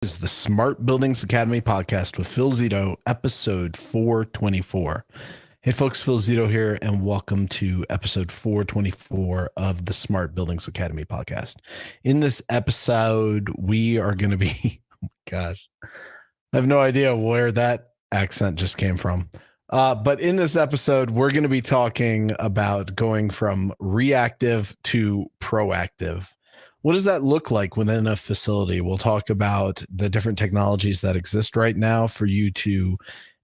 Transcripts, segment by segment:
Is the Smart Buildings Academy podcast with Phil Zito, episode 424. Hey folks, Phil Zito here, and welcome to episode 424 of the Smart Buildings Academy podcast. In this episode, we are going to be, oh my gosh, I have no idea where that accent just came from. But in this episode, we're going to be talking about going from reactive to proactive. What does that look like within a facility? We'll talk about the different technologies that exist right now for you to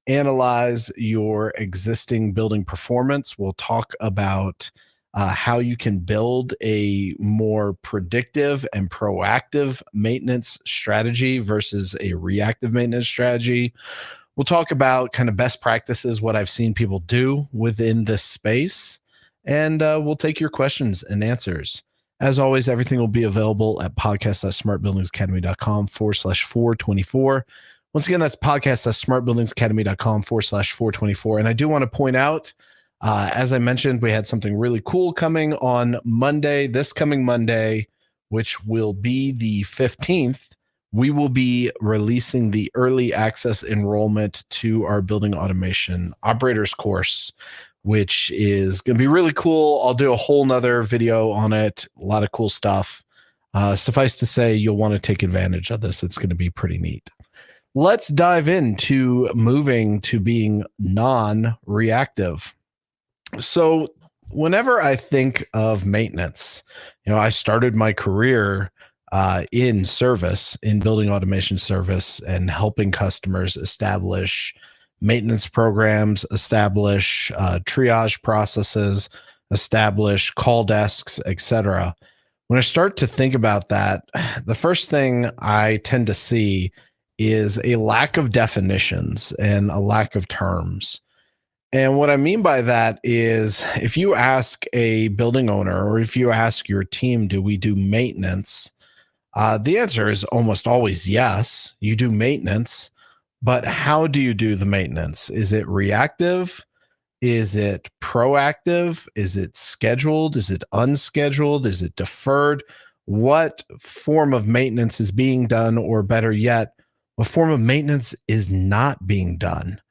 analyze your existing building performance. We'll talk about how you can build a more predictive and proactive maintenance strategy versus a reactive maintenance strategy. We'll talk about kind of best practices, what I've seen people do within this space, and we'll take your questions and answers. As always, everything will be available at podcast.smartbuildingsacademy.com/424. Once again, that's podcast.smartbuildingsacademy.com/424. And I do want to point out, as I mentioned, we had something really cool coming on Monday, this coming Monday, which will be the 15th. We will be releasing the early access enrollment to our building automation operators course, which is going to be really cool. I'll do a whole nother video on it. A lot of cool stuff. Suffice to say, you'll want to take advantage of this. It's going to be pretty neat. Let's dive into moving to being non-reactive. So whenever I think of maintenance, I started my career in service, in building automation service, and helping customers establish maintenance programs, establish triage processes, establish call desks, etc. When I start to think about that, the first thing I tend to see is a lack of definitions and a lack of terms. And what I mean by that is if you ask a building owner or if you ask your team, do we do maintenance? The answer is almost always yes, you do maintenance. But how do you do the maintenance? Is it reactive? Is it proactive? Is it scheduled? Is it unscheduled? Is it deferred? What form of maintenance is being done, or better yet, what form of maintenance is not being done?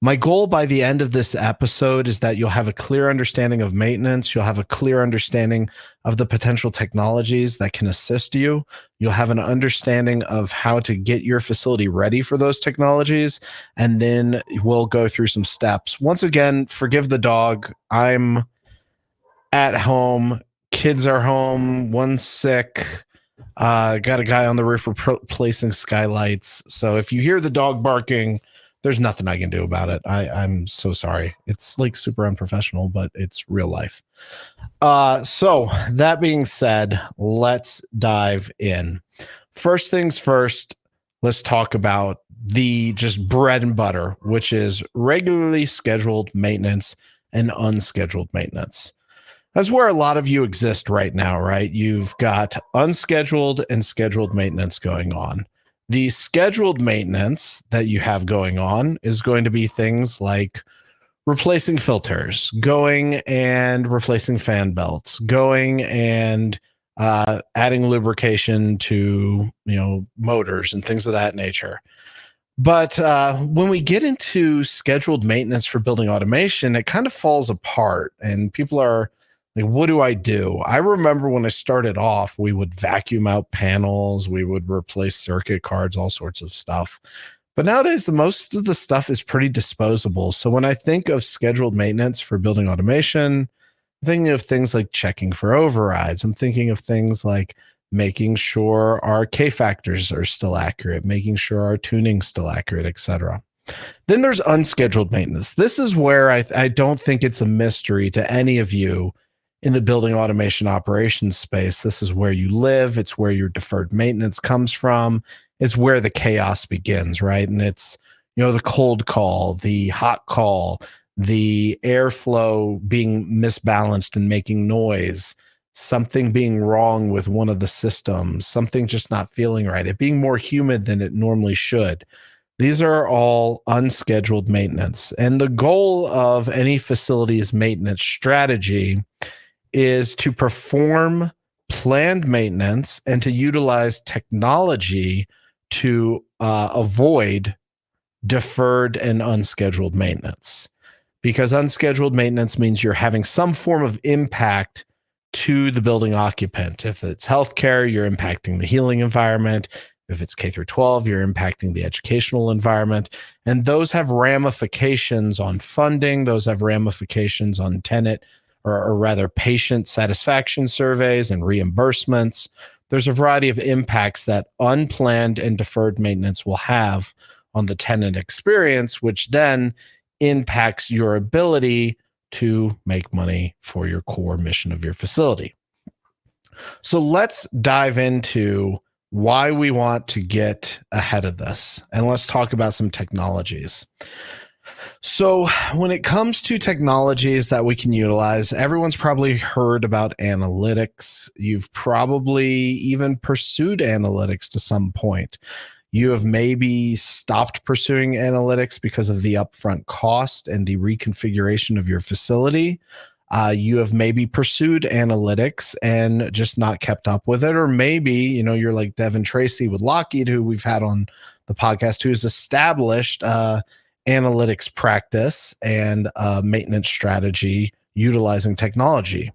My goal by the end of this episode is that you'll have a clear understanding of maintenance. You'll have a clear understanding of the potential technologies that can assist you. You'll have an understanding of how to get your facility ready for those technologies. And then we'll go through some steps. Once again, forgive the dog. I'm at home. Kids are home. One's sick. Got a guy on the roof replacing skylights. So if you hear the dog barking, there's nothing I can do about it. I'm so sorry. It's like super unprofessional, but it's real life. So that being said, let's dive in. First things first, let's talk about the just bread and butter, which is regularly scheduled maintenance and unscheduled maintenance. That's where a lot of you exist right now, right? You've got unscheduled and scheduled maintenance going on. The scheduled maintenance that you have going on is going to be things like replacing filters, going and replacing fan belts, going and adding lubrication to, motors and things of that nature. But when we get into scheduled maintenance for building automation, it kind of falls apart and people are like, what do I do? I remember when I started off, we would vacuum out panels, we would replace circuit cards, all sorts of stuff. But nowadays, most of the stuff is pretty disposable. So when I think of scheduled maintenance for building automation, I'm thinking of things like checking for overrides. I'm thinking of things like making sure our K factors are still accurate, making sure our tuning's still accurate, etc. Then there's unscheduled maintenance. This is where I don't think it's a mystery to any of you in the building automation operations space. This is where you live. It's where your deferred maintenance comes from. It's where the chaos begins, right? And it's, the cold call, the hot call, the airflow being misbalanced and making noise, something being wrong with one of the systems, something just not feeling right, it being more humid than it normally should. These are all unscheduled maintenance. And the goal of any facility's maintenance strategy is to perform planned maintenance and to utilize technology to avoid deferred and unscheduled maintenance, because unscheduled maintenance means you're having some form of impact to the building occupant. If it's healthcare, you're impacting the healing environment. If it's K through 12, you're impacting the educational environment. And those have ramifications on funding. Those have ramifications on tenant or rather patient satisfaction surveys and reimbursements. There's a variety of impacts that unplanned and deferred maintenance will have on the tenant experience, which then impacts your ability to make money for your core mission of your facility. So let's dive into why we want to get ahead of this, and let's talk about some technologies. So when it comes to technologies that we can utilize, everyone's probably heard about analytics. You've probably even pursued analytics to some point. You have maybe stopped pursuing analytics because of the upfront cost and the reconfiguration of your facility. You have maybe pursued analytics and just not kept up with it. Or maybe, you're like Devin Tracy with Lockheed, who we've had on the podcast, who's established analytics practice and maintenance strategy utilizing technology.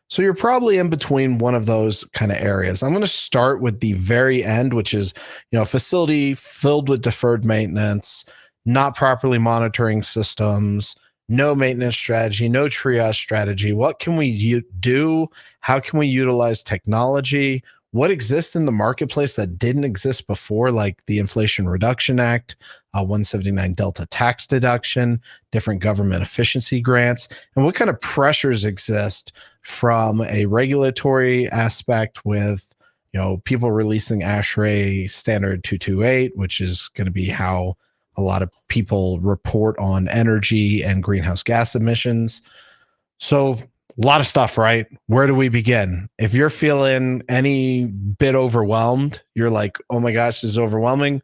So you're probably in between one of those kind of areas. I'm going to start with the very end, which is, a facility filled with deferred maintenance, not properly monitoring systems, no maintenance strategy, no triage strategy. What can we do? How can we utilize technology? What exists in the marketplace that didn't exist before, like the Inflation Reduction Act, 179 Delta tax deduction, different government efficiency grants, and what kind of pressures exist from a regulatory aspect with, people releasing ASHRAE standard 228, which is going to be how a lot of people report on energy and greenhouse gas emissions. So a lot of stuff, right? Where do we begin? If you're feeling any bit overwhelmed, you're like, oh my gosh, this is overwhelming.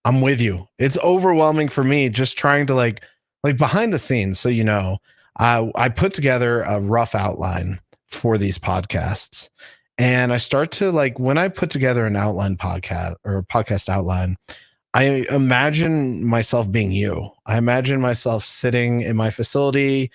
I'm with you. It's overwhelming for me just trying to like behind the scenes. So, I put together a rough outline for these podcasts, and I start to when I put together an outline podcast or a podcast outline, I imagine myself being you. I imagine myself sitting in my facility,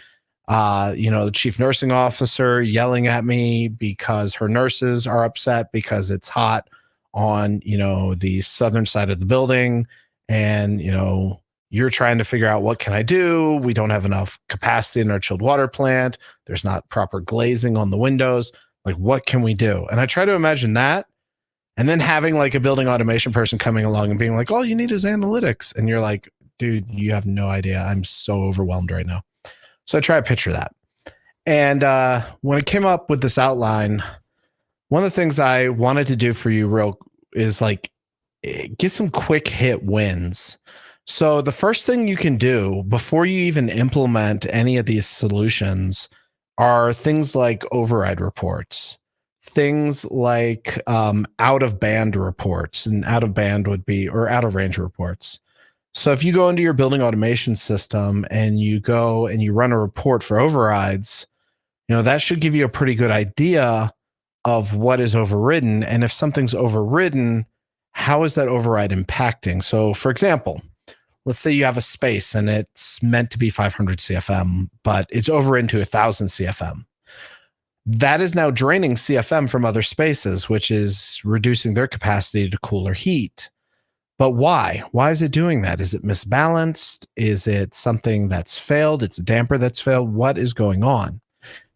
the chief nursing officer yelling at me because her nurses are upset because it's hot on, the southern side of the building. And, you're trying to figure out, what can I do? We don't have enough capacity in our chilled water plant. There's not proper glazing on the windows. What can we do? And I try to imagine that. And then having a building automation person coming along and being like, all you need is analytics. And you're like, dude, you have no idea. I'm so overwhelmed right now. So I try to picture that. And when I came up with this outline, one of the things I wanted to do for you is get some quick hit wins. So the first thing you can do before you even implement any of these solutions are things like override reports, things like out of band reports, and out of band would be, or out of range reports. So if you go into your building automation system and you go and you run a report for overrides, that should give you a pretty good idea of what is overridden. And if something's overridden, how is that override impacting? So for example, let's say you have a space and it's meant to be 500 CFM, but it's overridden to 1,000 CFM. That is now draining CFM from other spaces, which is reducing their capacity to cool or heat. But why? Why is it doing that? Is it misbalanced? Is it something that's failed? It's a damper that's failed? What is going on?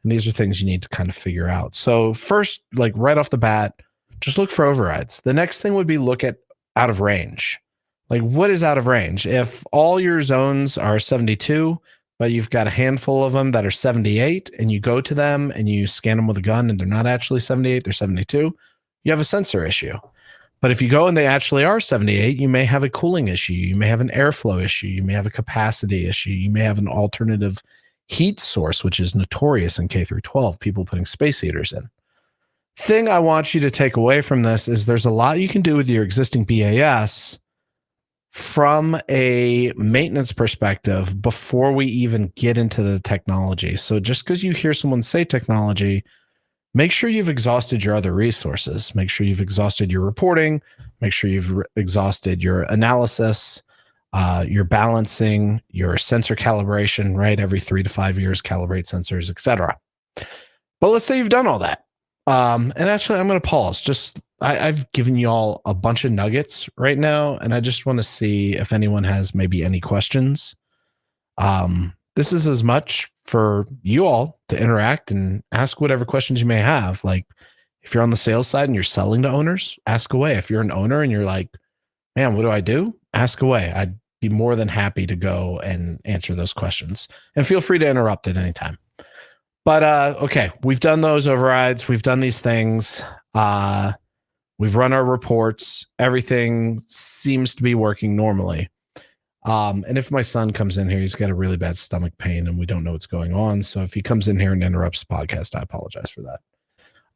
And these are things you need to kind of figure out. So first, right off the bat, just look for overrides. The next thing would be look at out of range. What is out of range? If all your zones are 72, but you've got a handful of them that are 78, and you go to them and you scan them with a gun and they're not actually 78, they're 72, you have a sensor issue. But if you go and they actually are 78, you may have a cooling issue. You may have an airflow issue. You may have a capacity issue. You may have an alternative heat source, which is notorious in K through 12, people putting space heaters in. Thing I want you to take away from this is there's a lot you can do with your existing BAS from a maintenance perspective before we even get into the technology. So just because you hear someone say technology, make sure you've exhausted your other resources. Make sure you've exhausted your reporting. Make sure you've exhausted your analysis, your balancing, your sensor calibration, right? Every 3 to 5 years, calibrate sensors, etc. But let's say you've done all that. And actually, I'm going to pause. I've given you all a bunch of nuggets right now, and I just want to see if anyone has maybe any questions. This is as much for you all to interact and ask whatever questions you may have. Like, if you're on the sales side and you're selling to owners, ask away. If you're an owner and you're like, man, what do I do? Ask away. I'd be more than happy to go and answer those questions. And feel free to interrupt at any time. But okay, we've done those overrides. We've done these things. We've run our reports. Everything seems to be working normally. And if my son comes in here, he's got a really bad stomach pain and we don't know what's going on. So if he comes in here and interrupts the podcast, I apologize for that.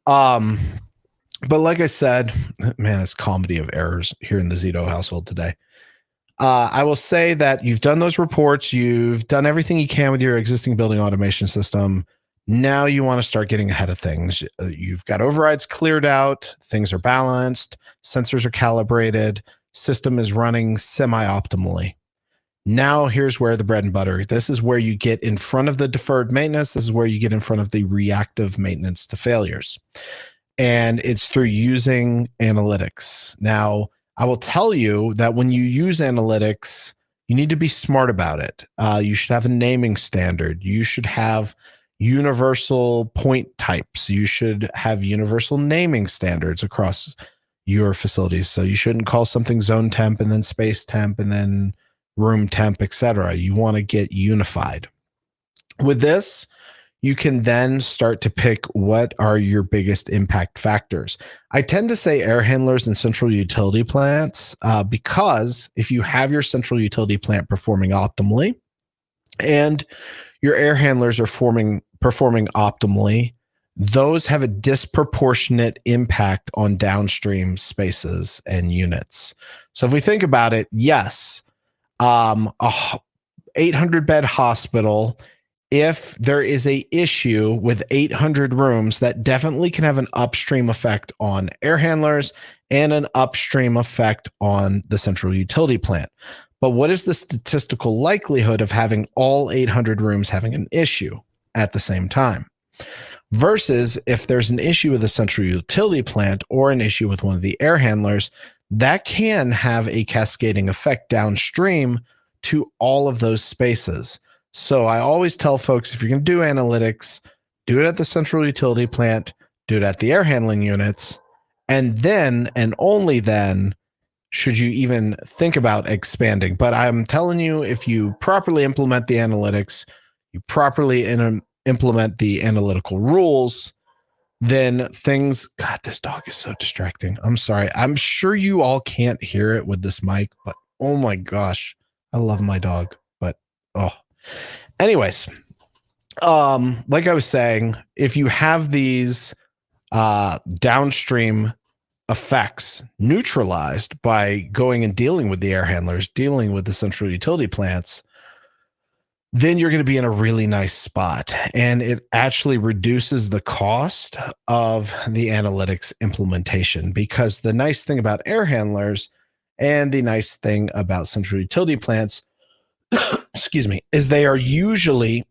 But like I said, man, it's comedy of errors here in the Zito household today. I will say that you've done those reports. You've done everything you can with your existing building automation system. Now you want to start getting ahead of things. You've got overrides cleared out. Things are balanced. Sensors are calibrated. System is running semi-optimally. Now here's where the bread and butter. This is where you get in front of the deferred maintenance. This is where you get in front of the reactive maintenance to failures. And it's through using analytics. Now, I will tell you that when you use analytics, you need to be smart about it. You should have a naming standard. You should have universal point types. You should have universal naming standards across your facilities. So you shouldn't call something zone temp and then space temp and then room temp, etc. You want to get unified. With this, you can then start to pick what are your biggest impact factors. I tend to say air handlers and central utility plants because if you have your central utility plant performing optimally and your air handlers are performing optimally, those have a disproportionate impact on downstream spaces and units. So if we think about it, yes, a 800-bed hospital, if there is a issue with 800 rooms, that definitely can have an upstream effect on air handlers and an upstream effect on the central utility plant. But what is the statistical likelihood of having all 800 rooms having an issue at the same time? Versus if there's an issue with a central utility plant or an issue with one of the air handlers, that can have a cascading effect downstream to all of those spaces. So I always tell folks, if you're going to do analytics, do it at the central utility plant, do it at the air handling units, and then, and only then, should you even think about expanding. But I'm telling you, if you properly implement the analytics, you properly implement the analytical rules, then things, God, this dog is so distracting. I'm sorry. I'm sure you all can't hear it with this mic, but oh my gosh, I love my dog, but anyways, like I was saying, if you have these downstream effects neutralized by going and dealing with the air handlers, dealing with the central utility plants, then you're going to be in a really nice spot. And it actually reduces the cost of the analytics implementation, because the nice thing about air handlers and the nice thing about central utility plants, excuse me, is they are usually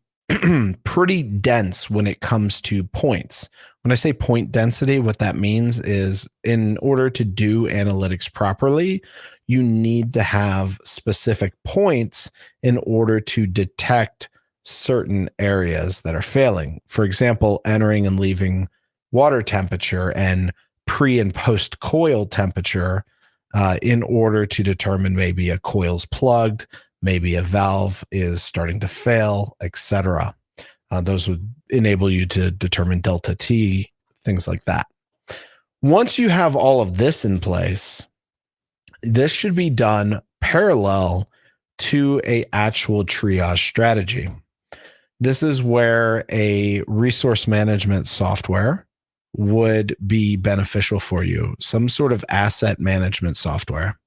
pretty dense when it comes to points. When I say point density, what that means is in order to do analytics properly, you need to have specific points in order to detect certain areas that are failing. For example, entering and leaving water temperature and pre and post coil temperature in order to determine maybe a coil's plugged, maybe a valve is starting to fail, etc. Those would enable you to determine delta T, things like that. Once you have all of this in place, this should be done parallel to a actual triage strategy. This is where a resource management software would be beneficial for you, some sort of asset management software.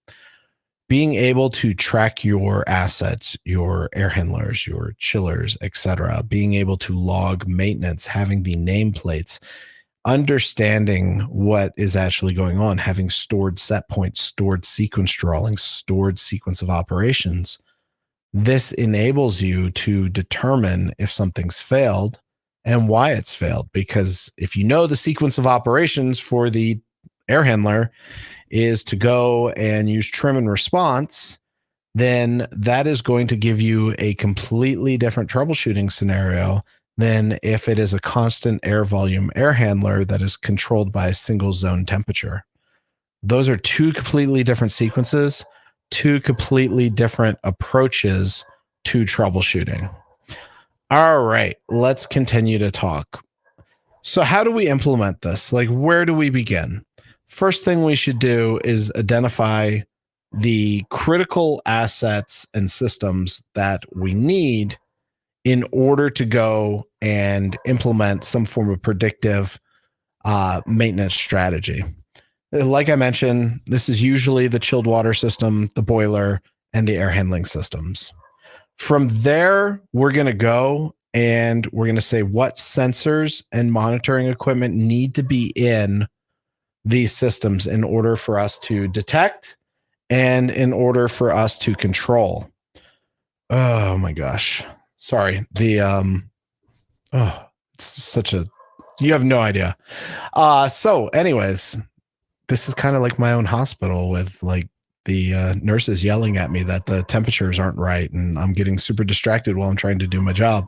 Being able to track your assets, your air handlers, your chillers, etc., being able to log maintenance, having the nameplates, understanding what is actually going on, having stored set points, stored sequence drawings, stored sequence of operations, this enables you to determine if something's failed and why it's failed. Because if you know the sequence of operations for the air handler is to go and use trim and response, then that is going to give you a completely different troubleshooting scenario than if it is a constant air volume air handler that is controlled by a single zone temperature. Those are two completely different sequences, two completely different approaches to troubleshooting. All right, let's continue to talk. So how do we implement this? Like, where do we begin? First thing we should do is identify the critical assets and systems that we need in order to go and implement some form of predictive maintenance strategy. Like I mentioned, this is usually the chilled water system, the boiler, and the air handling systems. From there, we're going to go and we're going to say what sensors and monitoring equipment need to be in these systems in order for us to detect and in order for us to control. Oh my gosh. Sorry. It's such a, you have no idea. So anyways, this is kind of like my own hospital with like the nurses yelling at me that the temperatures aren't right and I'm getting super distracted while I'm trying to do my job.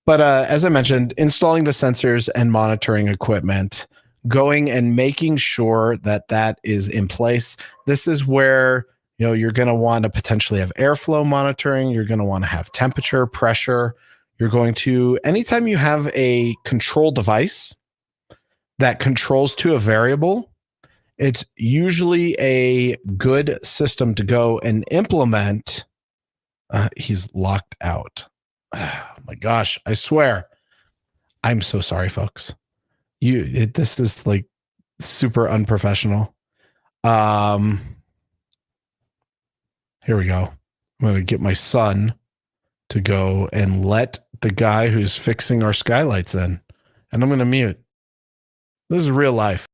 But as I mentioned, installing the sensors and monitoring equipment, going and making sure that that is in place. This is where you're going to want to potentially have airflow monitoring. You're going to want to have temperature, pressure. You're going to, anytime you have a control device that controls to a variable, it's usually a good system to go and implement. He's locked out. Oh my gosh, I swear. I'm so sorry, folks. This is like super unprofessional. Here we go. I'm going to get my son to go and let the guy who's fixing our skylights in. And I'm going to mute. This is real life.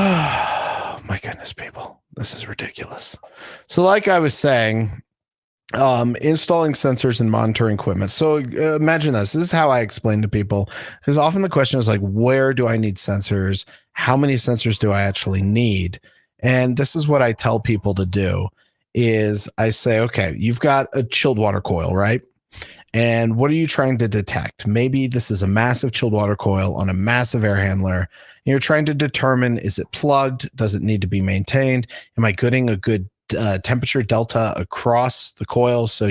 Oh my goodness, people. This is ridiculous. So like I was saying, installing sensors and monitoring equipment. So imagine this. This is how I explain to people, because often the question is like, where do I need sensors? How many sensors do I actually need? And this is what I tell people to do is I say, okay, you've got a chilled water coil, right? And what are you trying to detect? Maybe this is a massive chilled water coil on a massive air handler. And you're trying to determine, is it plugged? Does it need to be maintained? Am I getting a good temperature delta across the coil? So,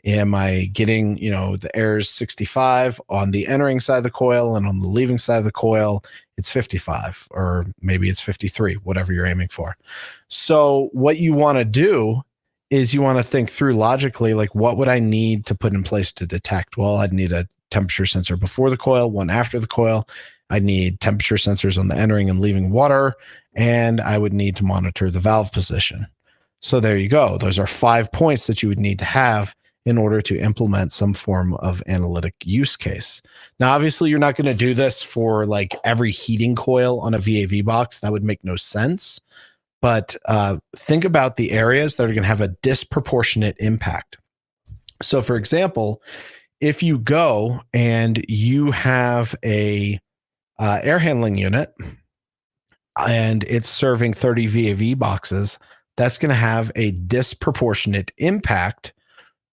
am I getting, the air is 65 on the entering side of the coil and on the leaving side of the coil, it's 55 or maybe it's 53, whatever you're aiming for. So what you want to do is you want to think through logically, like what would I need to put in place to detect? Well, I'd need a temperature sensor before the coil, one after the coil. I need temperature sensors on the entering and leaving water, and I would need to monitor the valve position. So there you go. Those are 5 points that you would need to have in order to implement some form of analytic use case. Now, obviously, you're not going to do this for like every heating coil on a VAV box. That would make no sense. But think about the areas that are going to have a disproportionate impact. So, for example, if you go and you have a air handling unit and it's serving 30 VAV boxes, that's going to have a disproportionate impact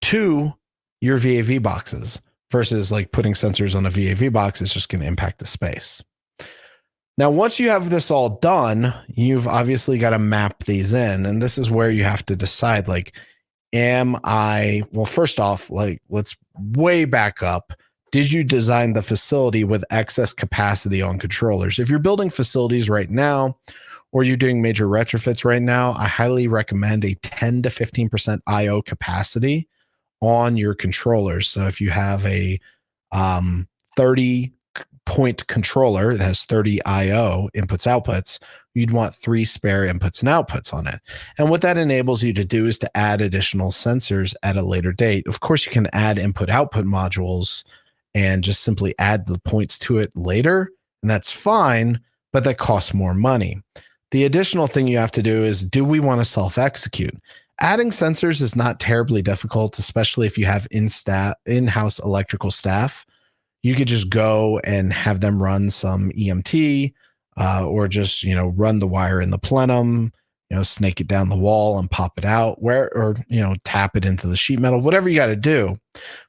to your VAV boxes versus like putting sensors on a VAV box is just going to impact the space. Now, once you have this all done, you've obviously got to map these in. And this is where you have to decide, like, well, first off, like, let's way back up. Did you design the facility with excess capacity on controllers? If you're building facilities right now, or you're doing major retrofits right now, I highly recommend a 10 to 15% IO capacity on your controllers. So if you have a 30 point controller, it has 30 IO inputs, outputs, you'd want 3 spare inputs and outputs on it. And what that enables you to do is to add additional sensors at a later date. Of course, you can add input output modules and just simply add the points to it later, and that's fine, but that costs more money. The additional thing you have to do is, do we want to self-execute? Adding sensors is not terribly difficult, especially if you have in-house electrical staff. You could just go and have them run some EMT, or just, run the wire in the plenum, snake it down the wall and pop it out, or tap it into the sheet metal, whatever you got to do.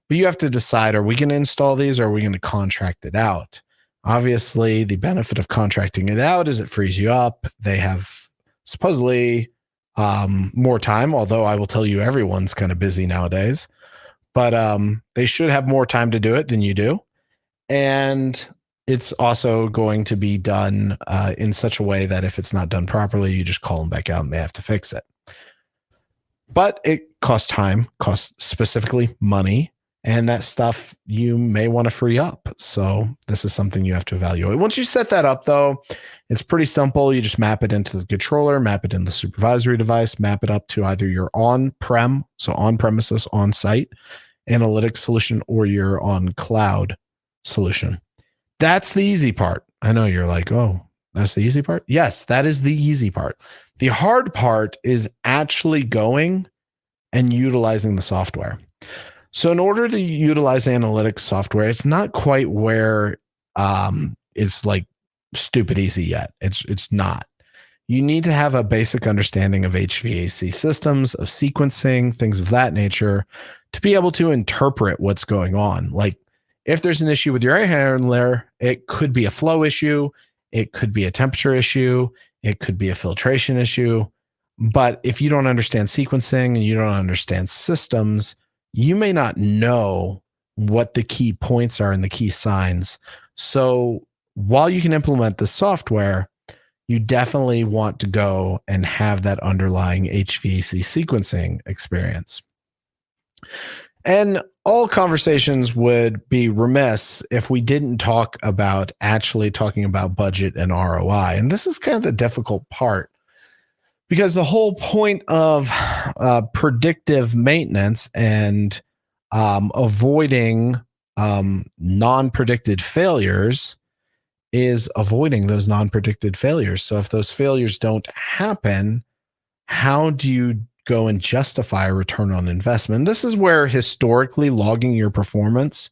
But you have to decide, are we going to install these, or are we going to contract it out? Obviously, the benefit of contracting it out is it frees you up. They have supposedly more time, although I will tell you everyone's kind of busy nowadays. But they should have more time to do it than you do. And it's also going to be done in such a way that if it's not done properly, you just call them back out and they have to fix it. But it costs time, costs specifically money, and that stuff you may want to free up. So this is something you have to evaluate. Once you set that up, though, it's pretty simple. You just map it into the controller, map it in the supervisory device, map it up to either your on-prem, so on-premises, on-site analytics solution, or your on-cloud solution. That's the easy part. I know you're like, oh, that's the easy part. Yes, that is the easy part. The hard part is actually going and utilizing the software. So in order to utilize analytics software, it's not quite where it's like stupid easy yet. It's not. You need to have a basic understanding of HVAC systems, of sequencing, things of that nature, to be able to interpret what's going on. Like, if there's an issue with your air handler, it could be a flow issue, it could be a temperature issue, it could be a filtration issue. But if you don't understand sequencing and you don't understand systems, you may not know what the key points are and the key signs. So while you can implement the software, you definitely want to go and have that underlying HVAC sequencing experience. And all conversations would be remiss if we didn't talk about actually talking about budget and ROI. And this is kind of the difficult part, because the whole point of predictive maintenance and avoiding non-predicted failures is avoiding those non-predicted failures. So if those failures don't happen, how do you go and justify a return on investment? This is where historically logging your performance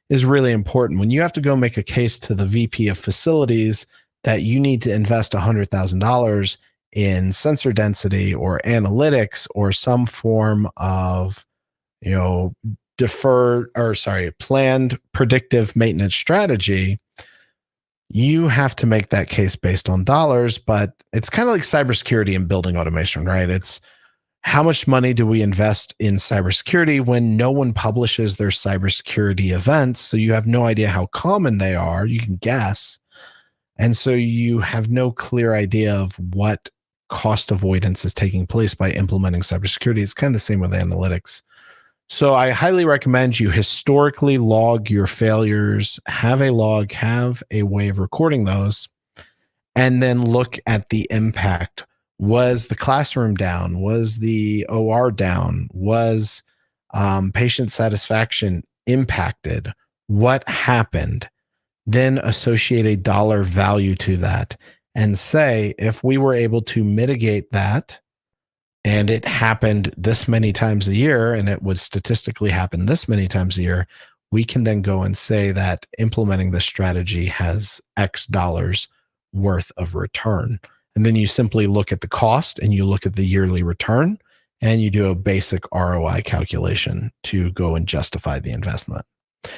is really important. When you have to go make a case to the VP of facilities that you need to invest $100,000 in sensor density or analytics or some form of, planned predictive maintenance strategy, you have to make that case based on dollars. But it's kind of like cybersecurity and building automation, right? It's how much money do we invest in cybersecurity when no one publishes their cybersecurity events? So you have no idea how common they are. You can guess. And so you have no clear idea of what cost avoidance is taking place by implementing cybersecurity. It's kind of the same with analytics. So I highly recommend you historically log your failures, have a log, have a way of recording those, and then look at the impact. Was the classroom down? Was the OR down? Was patient satisfaction impacted? What happened? Then associate a dollar value to that and say, if we were able to mitigate that, and it happened this many times a year, and it would statistically happen this many times a year, we can then go and say that implementing this strategy has X dollars worth of return. And then you simply look at the cost and you look at the yearly return and you do a basic ROI calculation to go and justify the investment. All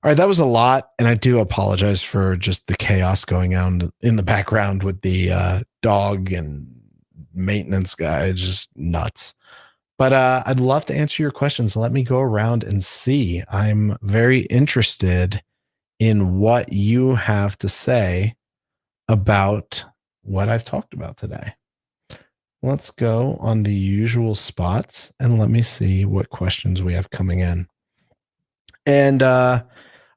right, that was a lot. And I do apologize for just the chaos going on in the background with the dog and maintenance guy. It's just nuts. But I'd love to answer your questions. Let me go around and see. I'm very interested in what you have to say about what I've talked about today. let's go on the usual spots and let me see what questions we have coming in. And I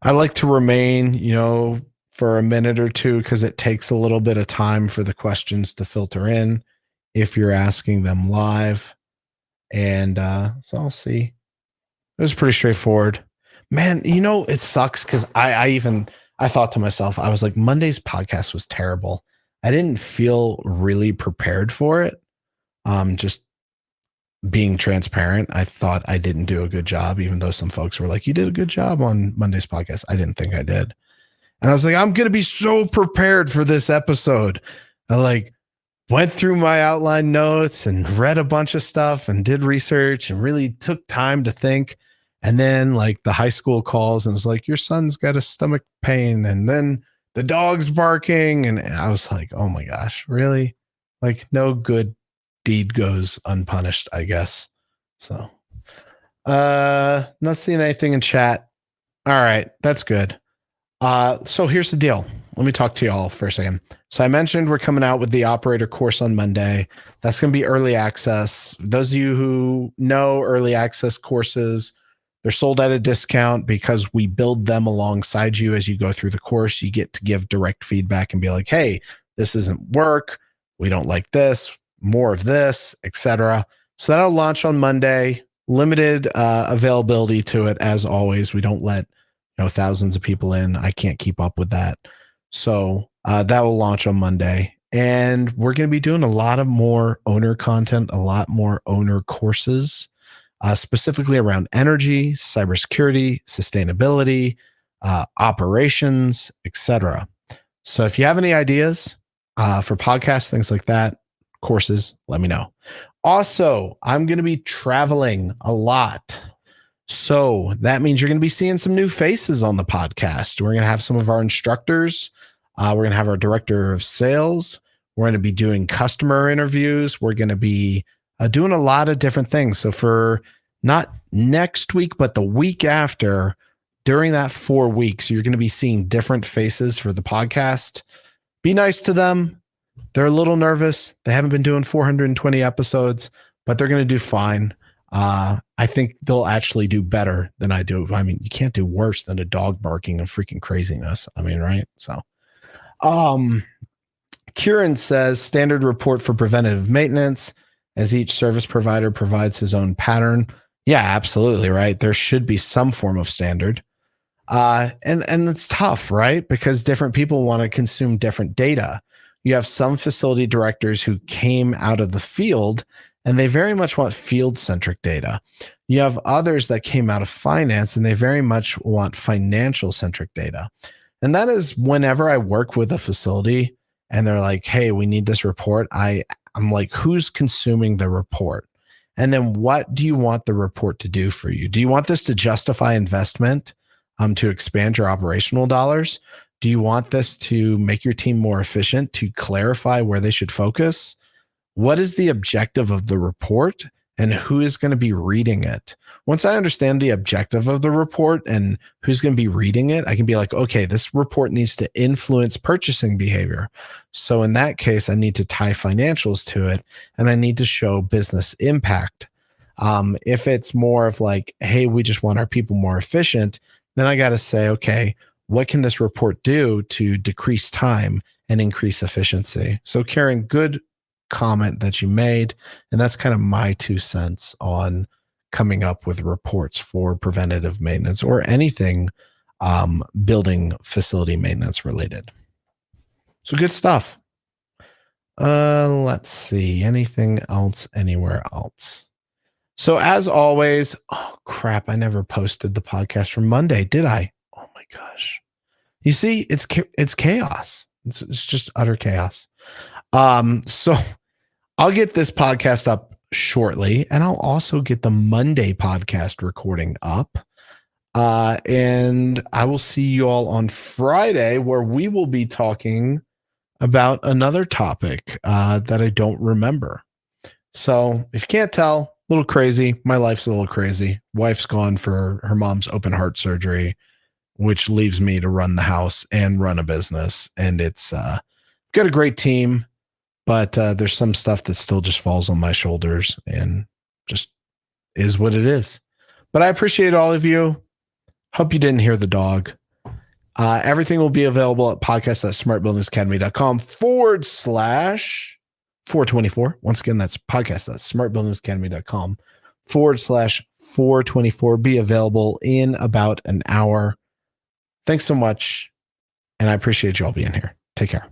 like to remain, for a minute or two because it takes a little bit of time for the questions to filter in if you're asking them live. And so I'll see. It was pretty straightforward. Man, it sucks because I thought to myself, I was like, Monday's podcast was terrible. I didn't feel really prepared for it. Just being transparent, I thought I didn't do a good job, even though some folks were like, you did a good job on Monday's podcast. I didn't think I did. And I was like, I'm going to be so prepared for this episode. I went through my outline notes and read a bunch of stuff and did research and really took time to think. And then the high school calls and was like, your son's got a stomach pain. And then the dog's barking. And I was like, oh my gosh, really? No good deed goes unpunished, I guess. So, not seeing anything in chat. All right. That's good. So here's the deal. Let me talk to y'all for a second. So I mentioned we're coming out with the operator course on Monday. That's going to be early access. Those of you who know early access courses, they're sold at a discount because we build them alongside you as you go through the course. You get to give direct feedback and be like, hey, this isn't work. We don't like this, more of this, etc. So that'll launch on Monday. Limited availability to it as always. We don't let thousands of people in. I can't keep up with that. So that will launch on Monday. And we're going to be doing a lot of more owner content, a lot more owner courses, specifically around energy, cybersecurity, sustainability, operations, etc. So if you have any ideas for podcasts, things like that, courses, let me know. Also, I'm going to be traveling a lot. So that means you're going to be seeing some new faces on the podcast. We're going to have some of our instructors. We're going to have our director of sales. We're going to be doing customer interviews. We're going to be doing a lot of different things. So for not next week, but the week after, during that 4 weeks, you're going to be seeing different faces for the podcast. Be nice to them. They're a little nervous. They haven't been doing 420 episodes, but they're going to do fine. I think they'll actually do better than I do. I mean, you can't do worse than a dog barking and freaking craziness. I mean, right? So, Kieran says standard report for preventative maintenance as each service provider provides his own pattern. Yeah, absolutely. Right. There should be some form of standard. And it's tough, right? Because different people want to consume different data. You have some facility directors who came out of the field and they very much want field-centric data. You have others that came out of finance and they very much want financial-centric data. And that is whenever I work with a facility and they're like, hey, we need this report. I'm like, who's consuming the report? And then what do you want the report to do for you? Do you want this to justify investment to expand your operational dollars? Do you want this to make your team more efficient, to clarify where they should focus? What is the objective of the report and who is going to be reading it? Once I understand the objective of the report and who's going to be reading it, I can be like, okay, this report needs to influence purchasing behavior. So in that case, I need to tie financials to it and I need to show business impact. If it's more of like, hey, we just want our people more efficient, then I got to say, okay, what can this report do to decrease time and increase efficiency? So Karen, good comment that you made. And that's kind of my 2 cents on coming up with reports for preventative maintenance or anything building facility maintenance related. So good stuff. Let's see. Anything else anywhere else? So as always, oh crap, I never posted the podcast from Monday, did I? Oh my gosh. You see, it's chaos. It's just utter chaos. So I'll get this podcast up shortly, and I'll also get the Monday podcast recording up. And I will see you all on Friday, where we will be talking about another topic that I don't remember. So if you can't tell, a little crazy. My life's a little crazy. Wife's gone for her mom's open heart surgery, which leaves me to run the house and run a business. And it's got a great team. But there's some stuff that still just falls on my shoulders and just is what it is. But I appreciate all of you. Hope you didn't hear the dog. Everything will be available at podcast.smartbuildingsacademy.com/424. Once again, that's podcast.smartbuildingsacademy.com/424. Be available in about an hour. Thanks so much. And I appreciate you all being here. Take care.